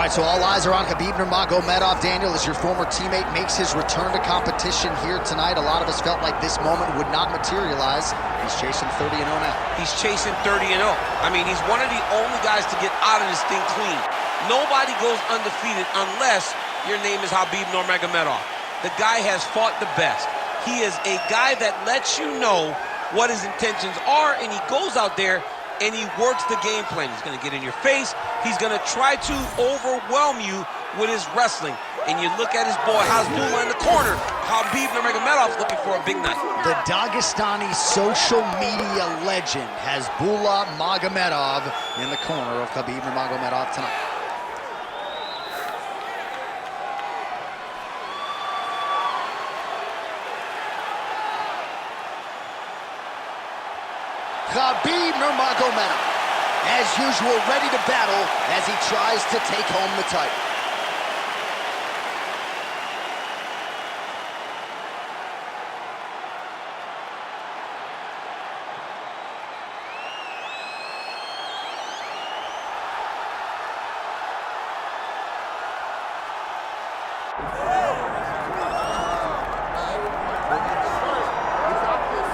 All right, so all eyes are on Khabib Nurmagomedov. Daniel, as your former teammate makes his return to competition here tonight, a lot of us felt like this moment would not materialize. He's chasing 30-0 now. He's chasing 30-0. I mean, he's one of the only guys to get out of this thing clean. Nobody goes undefeated unless your name is Khabib Nurmagomedov. The guy has fought the best. He is a guy that lets you know what his intentions are, and he goes out there and he works the game plan. He's going to get in your face. He's going to try to overwhelm you with his wrestling. And you look at his boy Hasbulla in the corner. Khabib Nurmagomedov looking for a big night. The Dagestani social media legend Hasbulla Magomedov in the corner of Khabib Nurmagomedov tonight. Khabib Nurmagomedov, as usual, ready to battle as he tries to take home the title.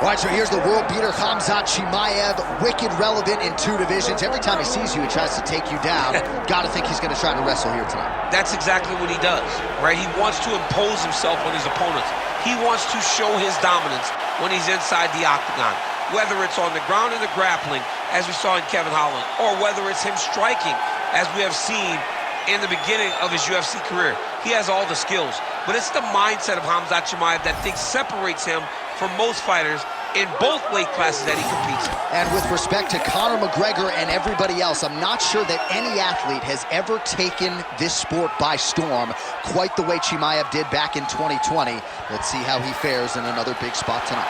All right, so here's the world beater, Khamzat Chimaev, wicked relevant in 2 divisions. Every time he sees you, he tries to take you down. Got to think he's going to try to wrestle here tonight. That's exactly what he does, right? He wants to impose himself on his opponents. He wants to show his dominance when he's inside the octagon, whether it's on the ground in the grappling, as we saw in Kevin Holland, or whether it's him striking, as we have seen in the beginning of his UFC career. He has all the skills, but it's the mindset of Khamzat Chimaev that separates him from most fighters in both weight classes that he competes in. And with respect to Conor McGregor and everybody else, I'm not sure that any athlete has ever taken this sport by storm quite the way Chimaev did back in 2020. Let's see how he fares in another big spot tonight.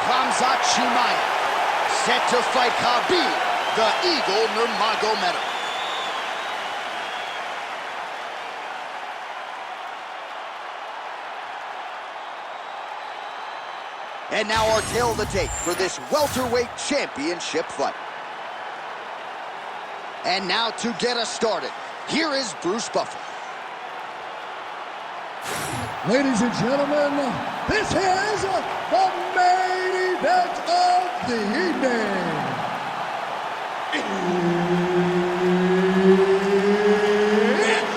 Khamzat Chimaev set to fight Khabib, the Eagle Nurmagomedov. And now our tale of the tape for this welterweight championship fight. And now to get us started, here is Bruce Buffer. Ladies and gentlemen, this is the main event of the evening. It's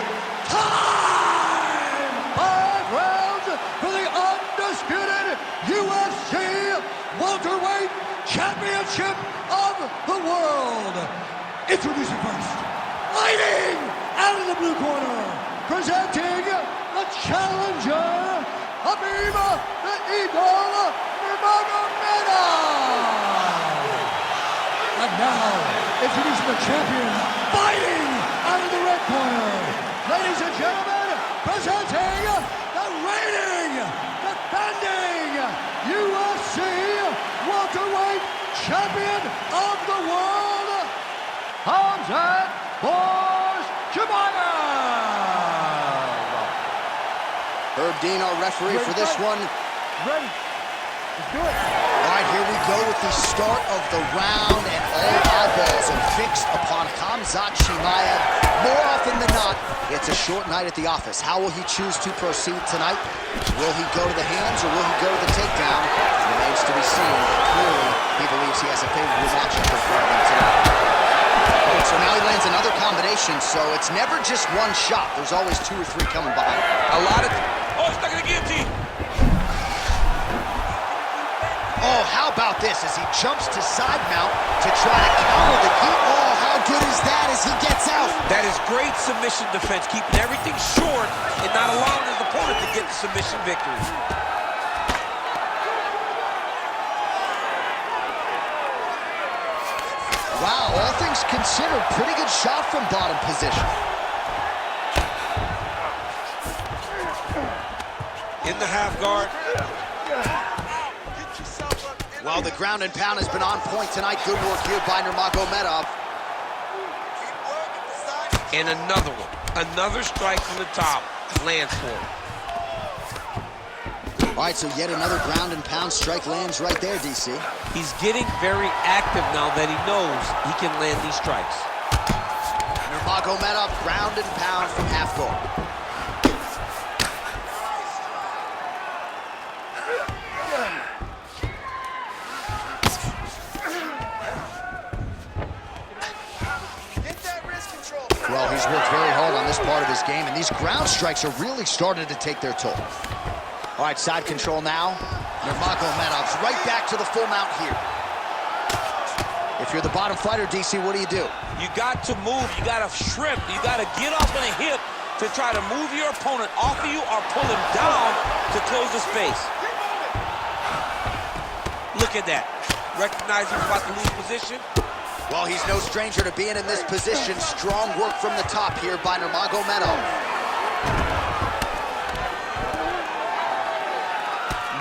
time! 5 rounds for the undisputed UFC welterweight championship of the world. Introducing first, fighting out of the blue corner, presenting the challenger, Khabib the Eagle Nurmagomedov. And now, introducing the champion, fighting out of the red corner, ladies and gentlemen, presenting the reigning, defending UFC welterweight champion of the world, Khamzat Chimaev. Herb Dean, our referee for this one. Ready. Let's do it. All right, here we go with the start of the round, and all eyeballs are fixed upon Khamzat Chimaev. More often than not, it's a short night at the office. How will he choose to proceed tonight? Will he go to the hands or will he go to the takedown? Remains to be seen. Clearly, he believes he has a favorable matchup in front of him tonight. So now he lands another combination, so it's never just one shot. There's always 2 or 3 coming behind. A lot of... Oh, he's stuck in the guillotine. Oh, how about this as he jumps to side mount to try to counter the heat. Oh, how good is that as he gets out? That is great submission defense, keeping everything short and not allowing his opponent to get the submission victory. Wow, all things considered, pretty good shot from bottom position. In the half guard. Well, the ground and pound has been on point tonight. Good work here by Nurmagomedov. And another one. Another strike from the top. Lands for him. All right, so yet another ground and pound strike lands right there, DC. He's getting very active now that he knows he can land these strikes. Nurmagomedov ground and pound from half guard. Well, he's worked very hard on this part of his game, and these ground strikes are really starting to take their toll. All right, side control now. Nurmagomedov's right back to the full mount here. If you're the bottom fighter, DC, what do? You got to move. You got to shrimp. You got to get off on a hip to try to move your opponent off of you or pull him down to close the space. Look at that. Recognize he's about to lose position. Well, he's no stranger to being in this position. Strong work from the top here by Nurmagomedov.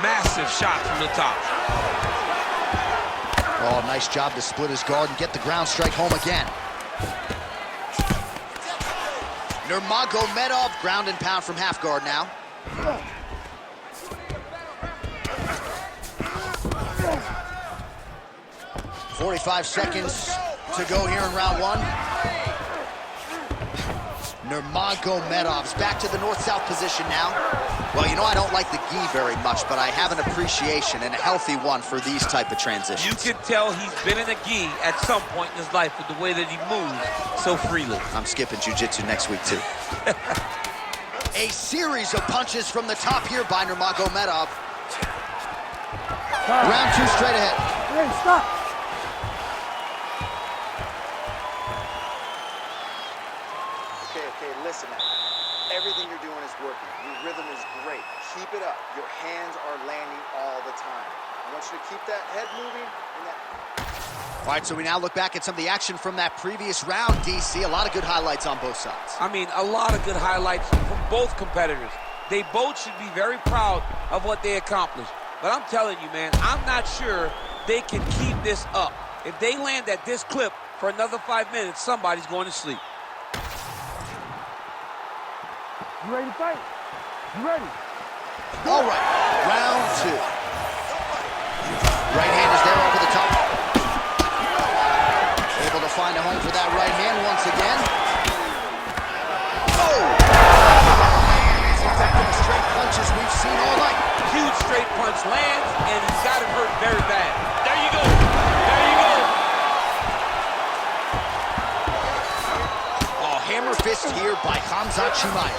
Massive shot from the top. Oh, nice job to split his guard and get the ground strike home again. Nurmagomedov ground and pound from half guard now. "45 seconds to go here in round one." Nurmagomedov's back to the north-south position now. Well, you know, I don't like the gi very much, but I have an appreciation, and a healthy one, for these type of transitions. You can tell he's been in a gi at some point in his life with the way that he moves so freely. I'm skipping jiu-jitsu next week, too. A series of punches from the top here by Nurmagomedov. Round two straight ahead. Hey, stop. Okay, listen now. Everything you're doing is working. Your rhythm is great. Keep it up. Your hands are landing all the time. I want you to keep that head moving. All right, so we now look back at some of the action from that previous round, DC. A lot of good highlights on both sides. I mean, a lot of good highlights from both competitors. They both should be very proud of what they accomplished. But I'm telling you, man, I'm not sure they can keep this up. If they land at this clip for another 5 minutes, somebody's going to sleep. You ready to fight? You ready? All right, round two. Right hand is there over the top. Able to find a home for that right hand once again. Oh! He's effective as straight punches we've seen all night. Huge straight punch lands, and he's got him hurt very bad. There you go. There you go. Oh, hammer fist here by Khamzat Chimaev.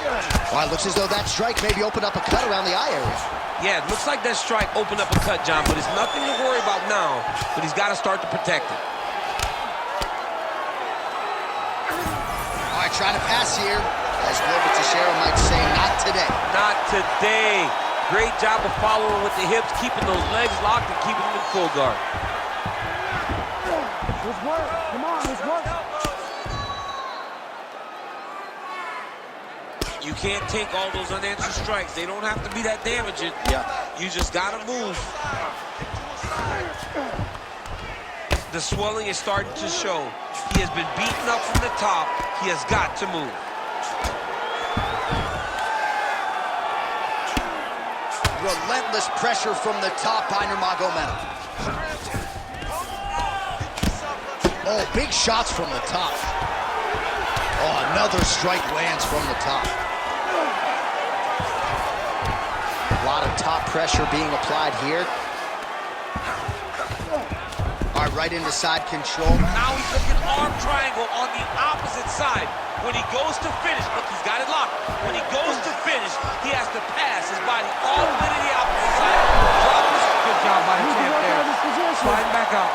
Well, it looks as though that strike maybe opened up a cut around the eye area. Yeah, it looks like that strike opened up a cut, John, but it's nothing to worry about now, but he's got to start to protect it. All right, trying to pass here. As Glover Teixeira might say, not today. Not today. Great job of following with the hips, keeping those legs locked and keeping them in full guard. Let's work. Come on, let's work. You can't take all those unanswered strikes. They don't have to be that damaging. Yeah. You just got to move. The swelling is starting to show. He has been beaten up from the top. He has got to move. Relentless pressure from the top by Nurmagomedov. Oh, big shots from the top. Oh, another strike lands from the top. A lot of top pressure being applied here. All right, right into side control. Now he's looking arm triangle on the opposite side. When he goes to finish, look, he's got it locked. When he goes to finish, he has to pass his body all the way to the opposite side. Good job by the champ there. Sliding back out.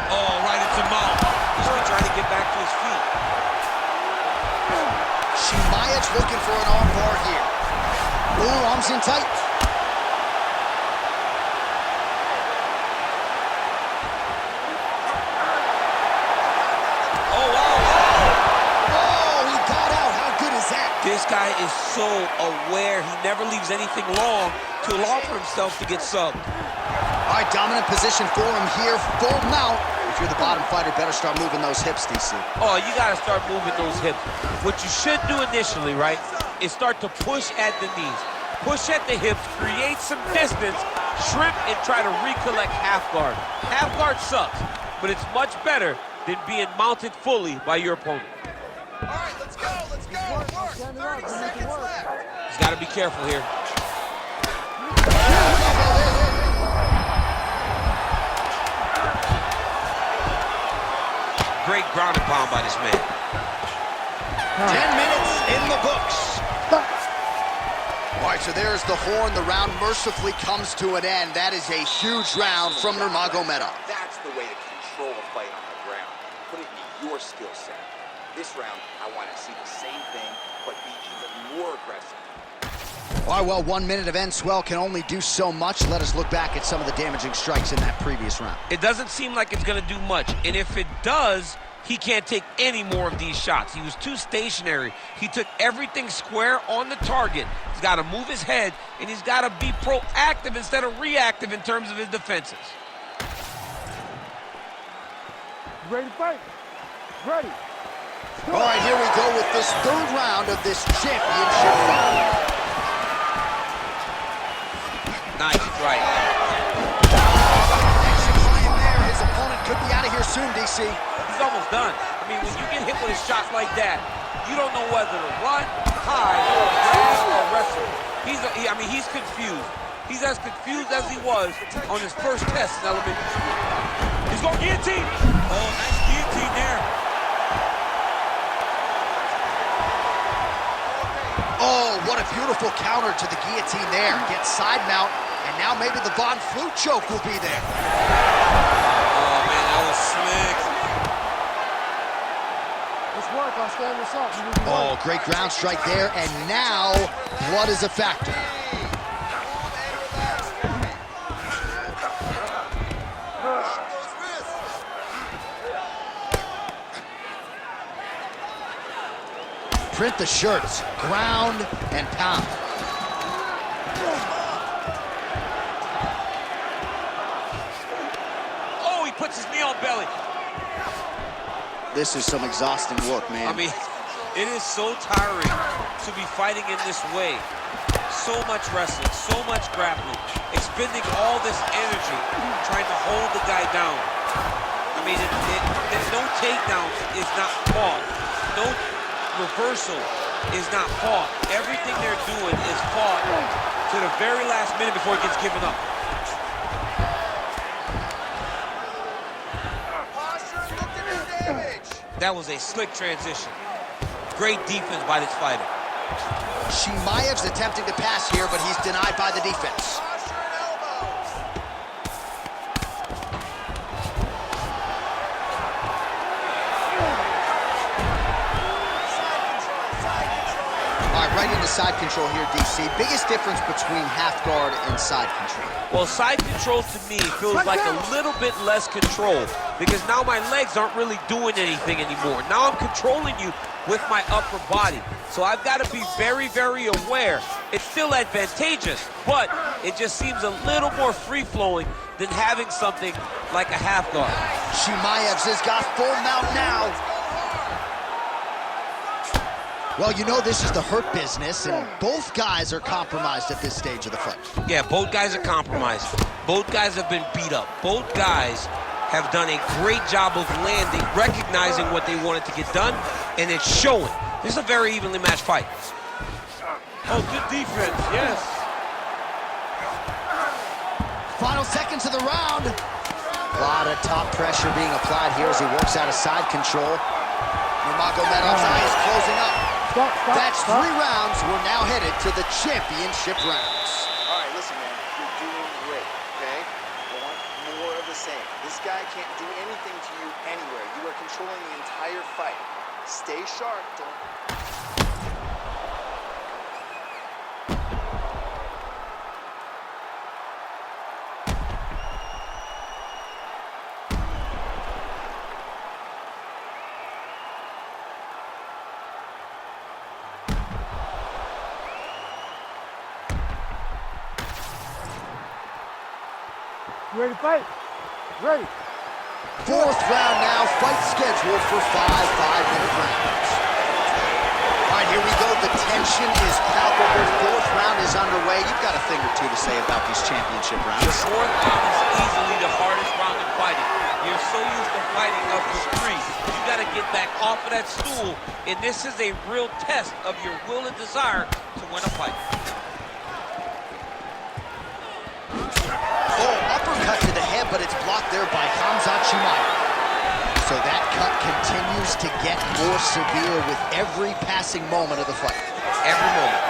Oh, right into mouth. He's been trying to get back to his feet. Chimaev's looking for an arm bar here. Ooh, arms in tight. This guy is so aware. He never leaves anything long to allow for himself to get subbed. All right, dominant position for him here. Full mount. If you're the bottom fighter, better start moving those hips, DC. Oh, you got to start moving those hips. What you should do initially, right, is start to push at the knees. Push at the hips, create some distance, shrimp and try to recollect half guard. Half guard sucks, but it's much better than being mounted fully by your opponent. All right, let's go, let's go. Work. 30 seconds left. He's got to be careful here. Great ground and pound by this man. 10 minutes in the books. All right, so there's the horn. The round mercifully comes to an end. That is a huge round from Nurmagomedov. That's the way to control a fight on the ground. Put it in your skill set. This round, I want to see the same thing, but be even more aggressive. All right, well, 1 minute of end swell can only do so much. Let us look back at some of the damaging strikes in that previous round. It doesn't seem like it's going to do much, and if it does, he can't take any more of these shots. He was too stationary. He took everything square on the target. He's got to move his head, and he's got to be proactive instead of reactive in terms of his defenses. Ready to fight? Ready. All right, here we go with this third round of this championship fight. Nice right. There, his opponent could be out of here soon, DC. He's almost done. I mean, when you get hit with a shot like that, you don't know whether to run, hide, or grab, or wrestle. He's confused. He's as confused as he was on his first test in elementary school. He's going guillotine. Oh, nice guillotine there. Oh, what a beautiful counter to the guillotine there. Gets side mount, and now maybe the Von Flute choke will be there. Oh, man, that was slick. Let's work on standing this up. Oh, great ground strike there, and now blood is a factor. Print the shirts, ground and pound. Oh, he puts his knee on belly. This is some exhausting work, man. I mean, it is so tiring to be fighting in this way. So much wrestling, so much grappling, expending all this energy trying to hold the guy down. I mean, no takedowns is not fought. No reversal is not fought. Everything they're doing is fought to the very last minute before it gets given up. That was a slick transition. Great defense by this fighter. Chimaev's attempting to pass here, but he's denied by the defense. Right into side control here, DC. Biggest difference between half guard and side control? Well, side control to me feels like a little bit less control because now my legs aren't really doing anything anymore. Now I'm controlling you with my upper body. So I've got to be very, very aware. It's still advantageous, but it just seems a little more free-flowing than having something like a half guard. Chimaev's has got full mount now. Well, you know this is the hurt business, and both guys are compromised at this stage of the fight. Yeah, both guys are compromised. Both guys have been beat up. Both guys have done a great job of landing, recognizing what they wanted to get done, and it's showing. This is a very evenly matched fight. Oh, good defense, yes. Final seconds of the round. A lot of top pressure being applied here as he works out of side control. Nurmagomedov's eye is closing up. That's 3 rounds. We're now headed to the championship rounds. All right, listen, man. You're doing great, okay? I want more of the same. This guy can't do anything to you anywhere. You are controlling the entire fight. Stay sharp. Don't... You ready to fight? Ready. 4th round now. Fight scheduled for 5 5-minute rounds. All right, here we go. The tension is palpable. 4th round is underway. You've got a thing or two to say about these championship The rounds. fourth round is easily the hardest round in fighting. You're so used to fighting up to 3. You got to get back off of that stool, and this is a real test of your will and desire to win a fight. Oh, uppercut to the head, but it's blocked there by Khamzat Chimaev. So that cut continues to get more severe with every passing moment of the fight. Every moment.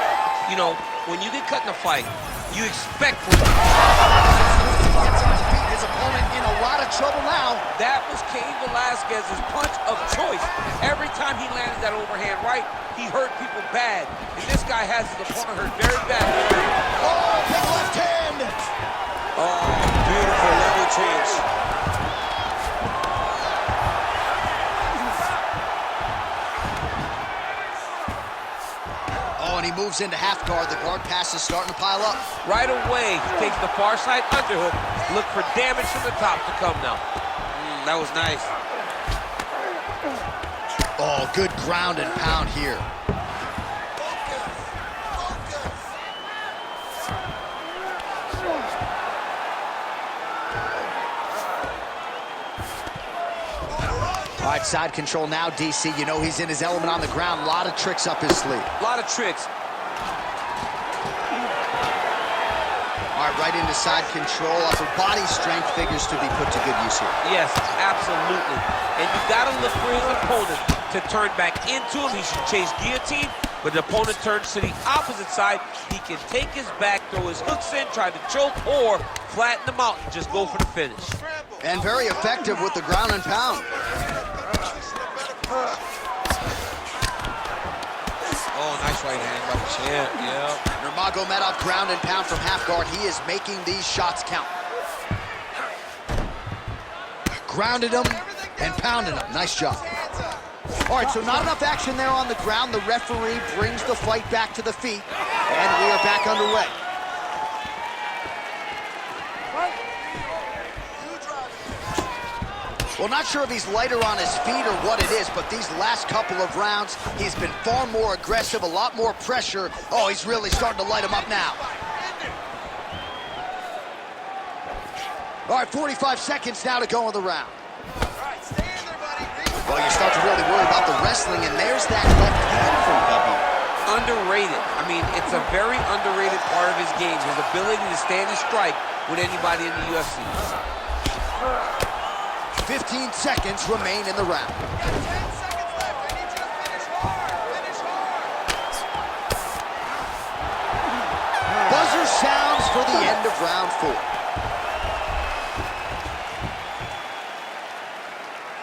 You know, when you get cut in a fight, you expect for Gets on his feet, his opponent in a lot of trouble now. That was Cain Velasquez's punch of choice. Every time he landed that overhand right, he hurt people bad. And this guy has his opponent hurt very bad. Oh, big left hand. Oh, beautiful level change. Oh, and he moves into half guard. The guard pass is starting to pile up. Right away, he takes the far side underhook. Look for damage from the top to come now. That was nice. Oh, good ground and pound here. All right, side control now, DC. You know he's in his element on the ground. A lot of tricks up his sleeve. A lot of tricks. All right, right into side control. Upper body strength figures to be put to good use here. Yes, absolutely. And you got to look for his opponent to turn back into him. He should chase guillotine, but the opponent turns to the opposite side. He can take his back, throw his hooks in, try to choke, or flatten him out and just go for the finish. And very effective with the ground and pound. Oh, nice right hand by the champ, yeah. Nurmagomedov ground and pound from half guard. He is making these shots count. Grounded him and pounded him. Nice job. All right, so not enough action there on the ground. The referee brings the fight back to the feet, and we are back underway. Well, not sure if he's lighter on his feet or what it is, but these last couple of rounds, he's been far more aggressive, a lot more pressure. Oh, he's really starting to light him up now. All right, 45 seconds now to go in the round. Well, you start to really worry about the wrestling, and there's that left hand from Khabib. Underrated. I mean, it's a very underrated part of his game, his ability to stand and strike with anybody in the UFC. 15 seconds remain in the round. 10 seconds left. I need you to finish hard. Finish hard. Buzzer sounds for the end of round 4.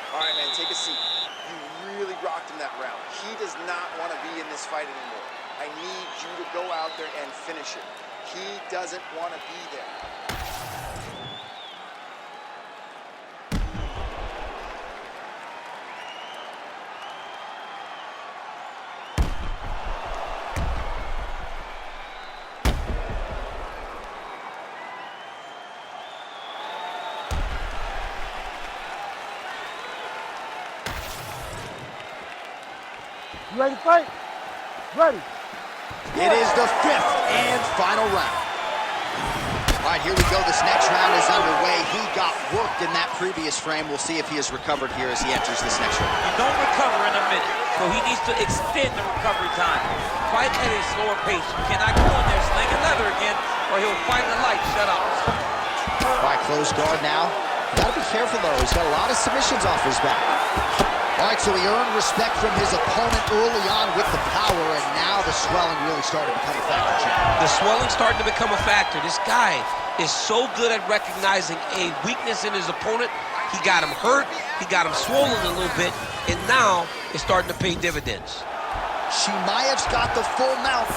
All right, man, take a seat. You really rocked him that round. He does not want to be in this fight anymore. I need you to go out there and finish it. He doesn't want to be there. You ready to fight? Ready. It is the 5th and final round. All right, here we go. This next round is underway. He got worked in that previous frame. We'll see if he has recovered here as he enters this next round. You don't recover in a minute, so he needs to extend the recovery time. Fight at a slower pace. You cannot go in there slinging leather again, or he'll find the light shut up. All right, close guard now. Got to be careful, though. He's got a lot of submissions off his back. All right, so he earned respect from his opponent early on with the power, and now the swelling really started to become a factor, Jim. The swelling's starting to become a factor. This guy is so good at recognizing a weakness in his opponent. He got him hurt, he got him swollen a little bit, and now it's starting to pay dividends. Chimaev's got the full mount.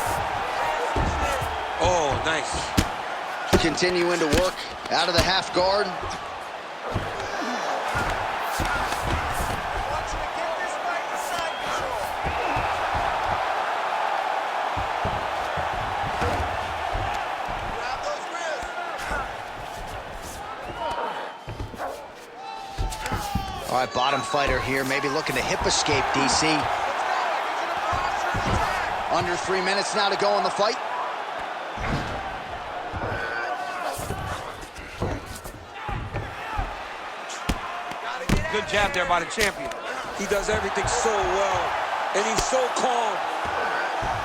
Oh, nice. Continuing to work out of the half guard. All right, bottom fighter here, maybe looking to hip escape, DC. Under 3 minutes now to go in the fight. Good jab there by the champion. He does everything so well, and he's so calm.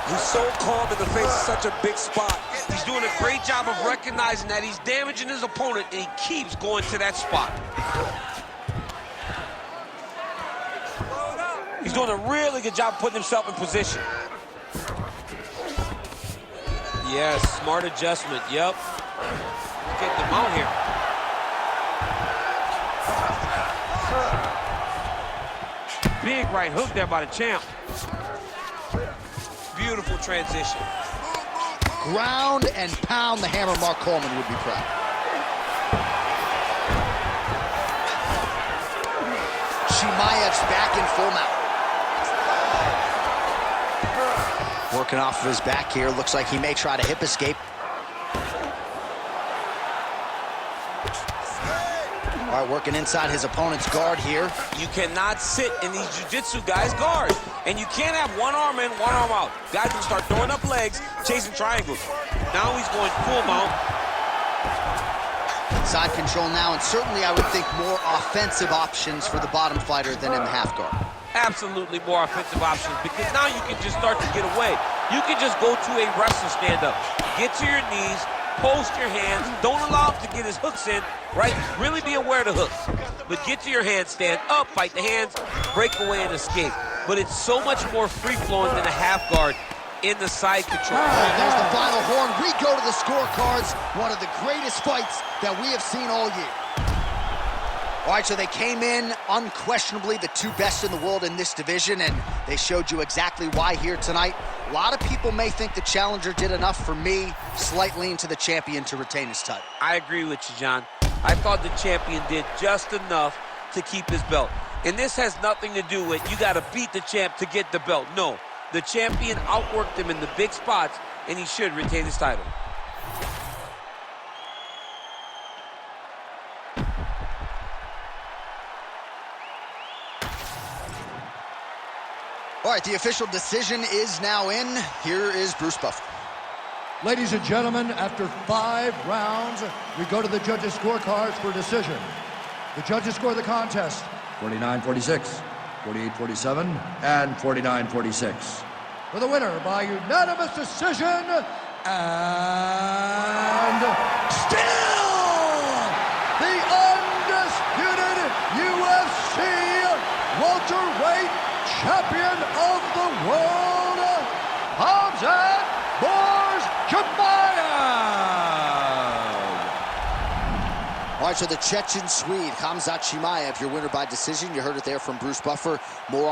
He's so calm in the face of such a big spot. He's doing a great job of recognizing that he's damaging his opponent, and he keeps going to that spot. He's doing a really good job putting himself in position. Yes, smart adjustment, yep. Get them out here. Big right hook there by the champ. Beautiful transition. Ground and pound, the hammer. Mark Coleman would be proud. Chimaev's back in full mount. Working off of his back here. Looks like he may try to hip escape. All right, working inside his opponent's guard here. You cannot sit in these jiu-jitsu guys' guards. And you can't have one arm in, one arm out. Guys can start throwing up legs, chasing triangles. Now he's going full mount. Side control now, and certainly I would think more offensive options for the bottom fighter than in the half guard. Absolutely more offensive options, because now you can just start to get away. You can just go to a wrestler stand-up. Get to your knees, post your hands, don't allow him to get his hooks in, right? Really be aware of the hooks. But get to your hands, stand up, fight the hands, break away and escape. But it's so much more free-flowing than a half guard in the side control. And there's the final horn. We go to the scorecards. One of the greatest fights that we have seen all year. All right, so they came in unquestionably the two best in the world in this division, and they showed you exactly why here tonight. A lot of people may think the challenger did enough. For me, slight lean to the champion to retain his title. I agree with you, John. I thought the champion did just enough to keep his belt. And this has nothing to do with you got to beat the champ to get the belt. No, the champion outworked him in the big spots, and he should retain his title. All right, the official decision is now in. Here is Bruce Buffer. Ladies and gentlemen, after 5 rounds, we go to the judges' scorecards for decision. The judges score the contest 49-46, 48-47, and 49-46. For the winner by unanimous decision, and still the undisputed UFC welterweight champion of the world, Khamzat Chimaev. All right, so the Chechen Swede, Khamzat Chimaev, your winner by decision. You heard it there from Bruce Buffer. More